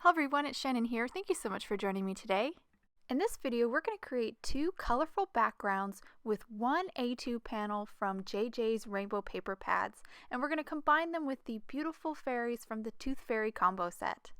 Hello everyone, it's Shannon here. Thank you so much for joining me today. In this video, we're going to create two colorful backgrounds with one A2 panel from JJ's Rainbow Paper Pads, and we're going to combine them with the beautiful fairies from the Tooth Fairy combo set.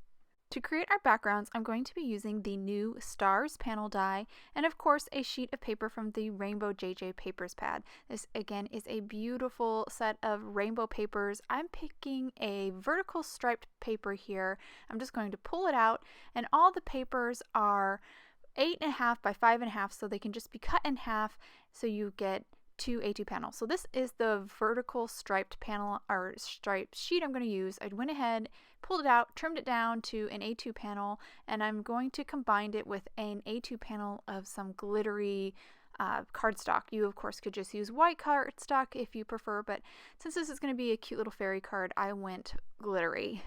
To create our backgrounds, I'm going to be using the new Stars panel die and of course a sheet of paper from the Rainbow JJ Papers pad. This again is a beautiful set of rainbow papers. I'm picking a vertical striped paper here. I'm just going to pull it out, and all the papers are 8.5 by 5.5, so they can just be cut in half so you get two A2 panels. So this is the vertical striped panel or striped sheet I'm going to use. I went ahead, pulled it out, trimmed it down to an A2 panel, and I'm going to combine it with an A2 panel of some glittery cardstock. You of course could just use white cardstock if you prefer, but since this is going to be a cute little fairy card, I went glittery.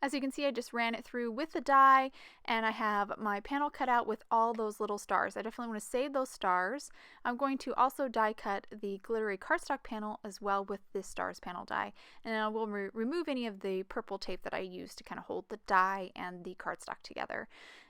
As you can see, I just ran it through with the die, and I have my panel cut out with all those little stars. I definitely want to save those stars. I'm going to also die cut the glittery cardstock panel as well with this stars panel die, and then I will remove any of the purple tape that I used to kind of hold the die and the cardstock together.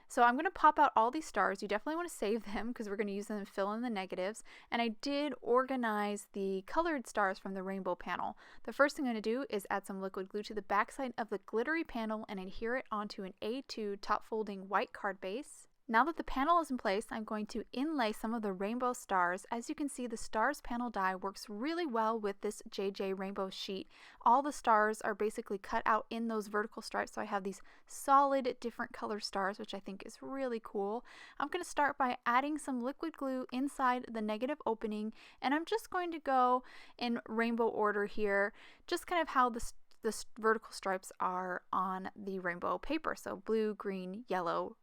So I'm going to pop out all these stars. You definitely want to save them because we're going to use them to fill in the negatives. And I did organize the colored stars from the rainbow panel. The first thing I'm going to do is add some liquid glue to the backside of the glittery panel and adhere it onto an A2 top folding white card base. Now that the panel is in place, I'm going to inlay some of the rainbow stars. As you can see, the stars panel die works really well with this JJ rainbow sheet. All the stars are basically cut out in those vertical stripes, so I have these solid different color stars, which I think is really cool. I'm going to start by adding some liquid glue inside the negative opening, and I'm just going to go in rainbow order here, just kind of how the vertical stripes are on the rainbow paper. So blue, green, yellow,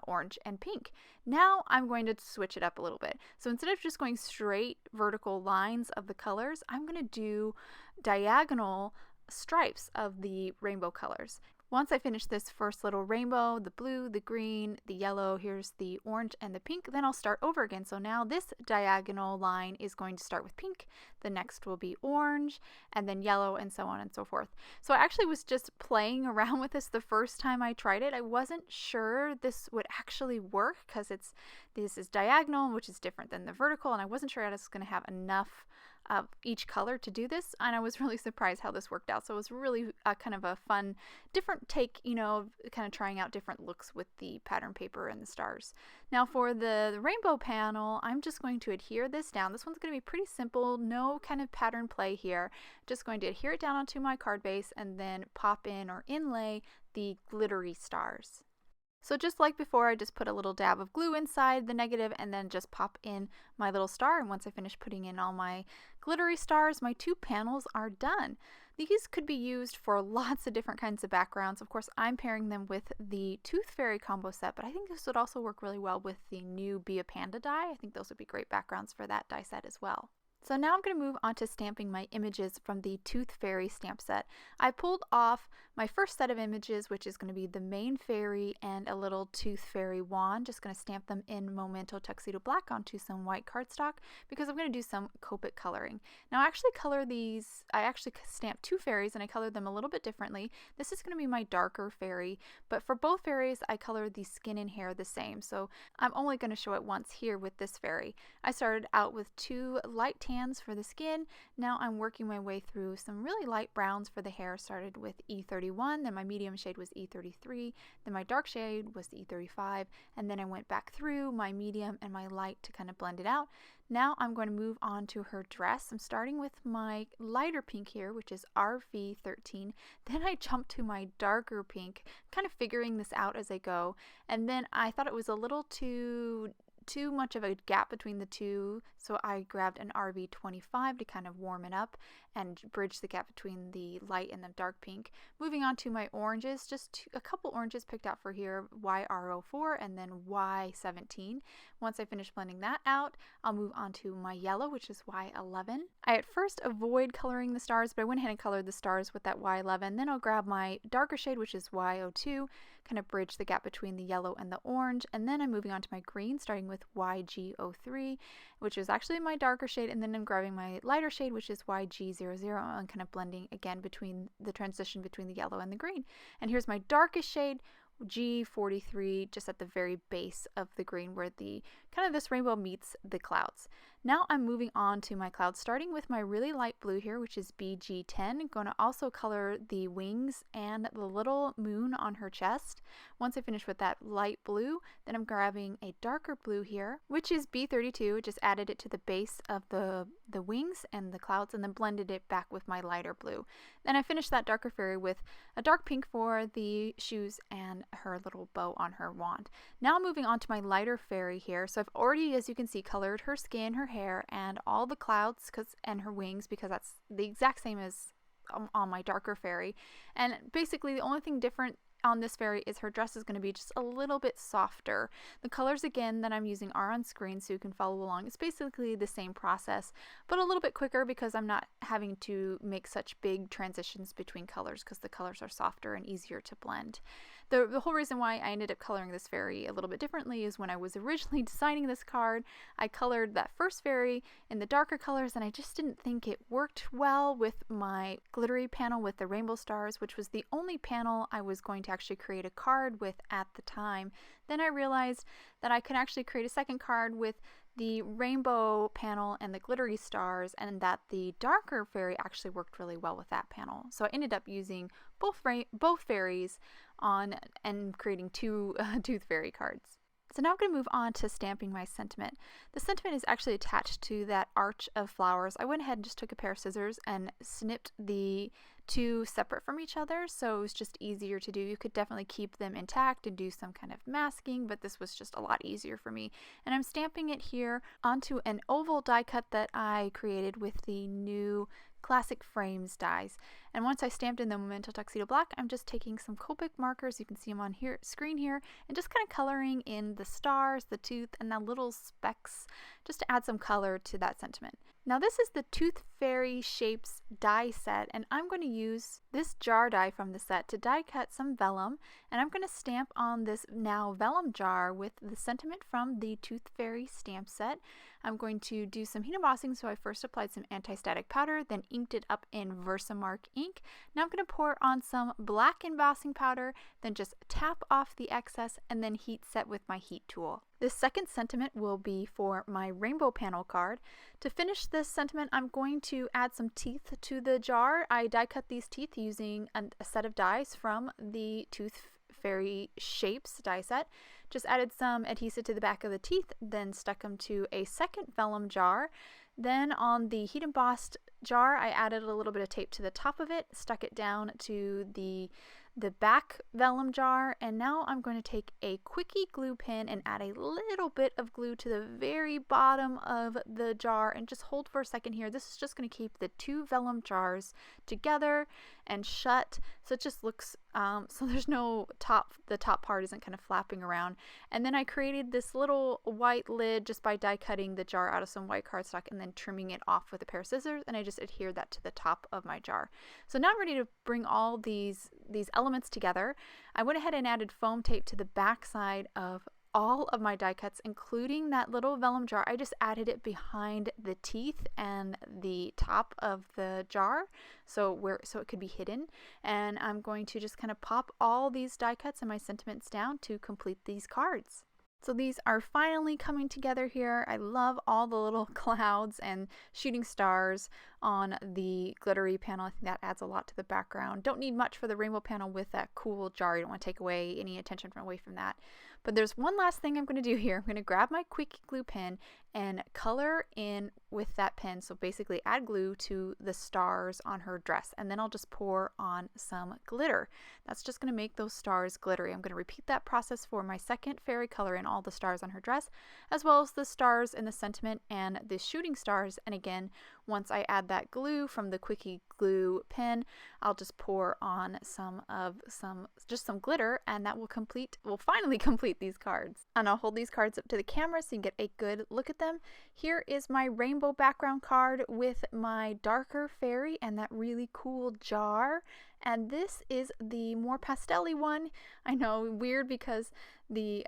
orange, and pink. Now I'm going to switch it up a little bit. So instead of just going straight vertical lines of the colors, I'm going to do diagonal stripes of the rainbow colors. Once I finish this first little rainbow, the blue, the green, the yellow, here's the orange and the pink, then I'll start over again. So now this diagonal line is going to start with pink, the next will be orange, and then yellow, and so on and so forth. So I actually was just playing around with this the first time I tried it. I wasn't sure this would actually work because this is diagonal, which is different than the vertical, and I wasn't sure I was going to have enough of each color to do this, and I was really surprised how this worked out. So it was really kind of a fun, different take, you know, kind of trying out different looks with the pattern paper and the stars. Now for the rainbow panel, I'm just going to adhere this down. This one's going to be pretty simple, no kind of pattern play here. Just going to adhere it down onto my card base and then pop in or inlay the glittery stars. So just like before, I just put a little dab of glue inside the negative and then just pop in my little star. And once I finish putting in all my glittery stars, my two panels are done. These could be used for lots of different kinds of backgrounds. Of course, I'm pairing them with the Tooth Fairy combo set, but I think this would also work really well with the new Be a Panda die. I think those would be great backgrounds for that die set as well. So now I'm going to move on to stamping my images from the Tooth Fairy stamp set. I pulled off my first set of images, which is going to be the main fairy and a little Tooth Fairy wand. Just going to stamp them in Memento Tuxedo Black onto some white cardstock because I'm going to do some Copic coloring. Now I actually stamped two fairies and I colored them a little bit differently. This is going to be my darker fairy, but for both fairies I colored the skin and hair the same. So I'm only going to show it once here with this fairy. I started out with two light tans for the skin. Now I'm working my way through some really light browns for the hair. Started with E31, then my medium shade was E33, then my dark shade was E35, and then I went back through my medium and my light to kind of blend it out. Now I'm going to move on to her dress. I'm starting with my lighter pink here, which is RV13. Then I jumped to my darker pink, kind of figuring this out as I go, and then I thought it was a little too much of a gap between the two, so I grabbed an RV25 to kind of warm it up and bridge the gap between the light and the dark pink. Moving on to my oranges, just a couple oranges picked out for here, YR04 and then Y17. Once I finish blending that out, I'll move on to my yellow, which is Y11. I at first avoid coloring the stars, but I went ahead and colored the stars with that Y11. Then I'll grab my darker shade, which is Y02, kind of bridge the gap between the yellow and the orange, and then I'm moving on to my green, starting with YG03, which is actually my darker shade, and then I'm grabbing my lighter shade, which is YG00, and kind of blending again between the transition between the yellow and the green. And here's my darkest shade, G43 just at the very base of the green where the kind of this rainbow meets the clouds. Now I'm moving on to my clouds, starting with my really light blue here, which is BG10. I'm going to also color the wings and the little moon on her chest. Once I finish with that light blue, then I'm grabbing a darker blue here, which is B32. Just added it to the base of the wings and the clouds, and then blended it back with my lighter blue. Then I finished that darker fairy with a dark pink for the shoes and her little bow on her wand. Now moving on to my lighter fairy here. So I've already, as you can see, colored her skin, her hair, and all the clouds and her wings, because that's the exact same as on my darker fairy. And basically the only thing different on this fairy is her dress is going to be just a little bit softer. The colors again that I'm using are on screen so you can follow along. It's basically the same process, but a little bit quicker because I'm not having to make such big transitions between colors because the colors are softer and easier to blend. The whole reason why I ended up coloring this fairy a little bit differently is when I was originally designing this card, I colored that first fairy in the darker colors and I just didn't think it worked well with my glittery panel with the rainbow stars, which was the only panel I was going to actually create a card with at the time. Then I realized that I could actually create a second card with the rainbow panel and the glittery stars, and that the darker fairy actually worked really well with that panel. So I ended up using both fairies on and creating two tooth fairy cards. So now I'm going to move on to stamping my sentiment. The sentiment is actually attached to that arch of flowers. I went ahead and just took a pair of scissors and snipped the two separate from each other, so it was just easier to do. You could definitely keep them intact and do some kind of masking, but this was just a lot easier for me. And I'm stamping it here onto an oval die cut that I created with the new Classic Frames dies. And once I stamped in the Memento Tuxedo Black, I'm just taking some Copic markers, you can see them on here screen here, and just kind of coloring in the stars, the tooth, and the little specks just to add some color to that sentiment. Now this is the Tooth Fairy Shapes die set, and I'm going to use this jar die from the set to die cut some vellum, and I'm going to stamp on this now vellum jar with the sentiment from the Tooth Fairy stamp set. I'm going to do some heat embossing, so I first applied some anti-static powder, then inked it up in VersaMark ink. Now I'm going to pour on some black embossing powder, then just tap off the excess, and then heat set with my heat tool. This second sentiment will be for my rainbow panel card. To finish this sentiment, I'm going to add some teeth to the jar. I die cut these teeth using a set of dies from the Tooth Fairy Shapes die set. Just added some adhesive to the back of the teeth, then stuck them to a second vellum jar. Then on the heat embossed jar, I added a little bit of tape to the top of it, stuck it down to the back vellum jar, and now I'm going to take a quickie glue pen and add a little bit of glue to the very bottom of the jar and just hold for a second here. This is just going to keep the two vellum jars together and shut, so it just looks so there's no the top part isn't kind of flapping around. And then I created this little white lid just by die cutting the jar out of some white cardstock and then trimming it off with a pair of scissors, and I just adhered that to the top of my jar. So now I'm ready to bring all these elements together. I went ahead and added foam tape to the back side of all of my die cuts, including that little vellum jar. I just added it behind the teeth and the top of the jar so it could be hidden. And I'm going to just kind of pop all these die cuts and my sentiments down to complete these cards. So these are finally coming together here. I love all the little clouds and shooting stars on the glittery panel. I think that adds a lot to the background. Don't need much for the rainbow panel with that cool jar. You don't want to take away any attention away from that. But there's one last thing I'm going to do here. I'm going to grab my quick glue pen and color in with that pen. So basically add glue to the stars on her dress, and then I'll just pour on some glitter. That's just going to make those stars glittery. I'm going to repeat that process for my second fairy, color in all the stars on her dress, as well as the stars in the sentiment and the shooting stars. And again, once I add that glue from the quickie glue pen, I'll just pour on some glitter, and that will finally complete these cards. And I'll hold these cards up to the camera so you can get a good look at them. Here is my rainbow background card with my darker fairy and that really cool jar. And this is the more pastel-y one. I know, weird because the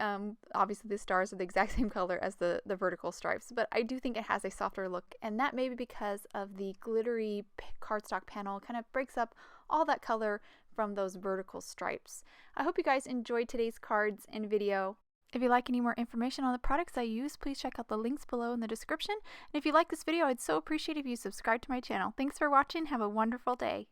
obviously the stars are the exact same color as the vertical stripes, but I do think it has a softer look, and that may be because of the glittery cardstock panel kind of breaks up all that color from those vertical stripes. I hope you guys enjoyed today's cards and video. If you'd like any more information on the products I use, please check out the links below in the description. And if you like this video, I'd so appreciate if you subscribe to my channel. Thanks for watching. Have a wonderful day.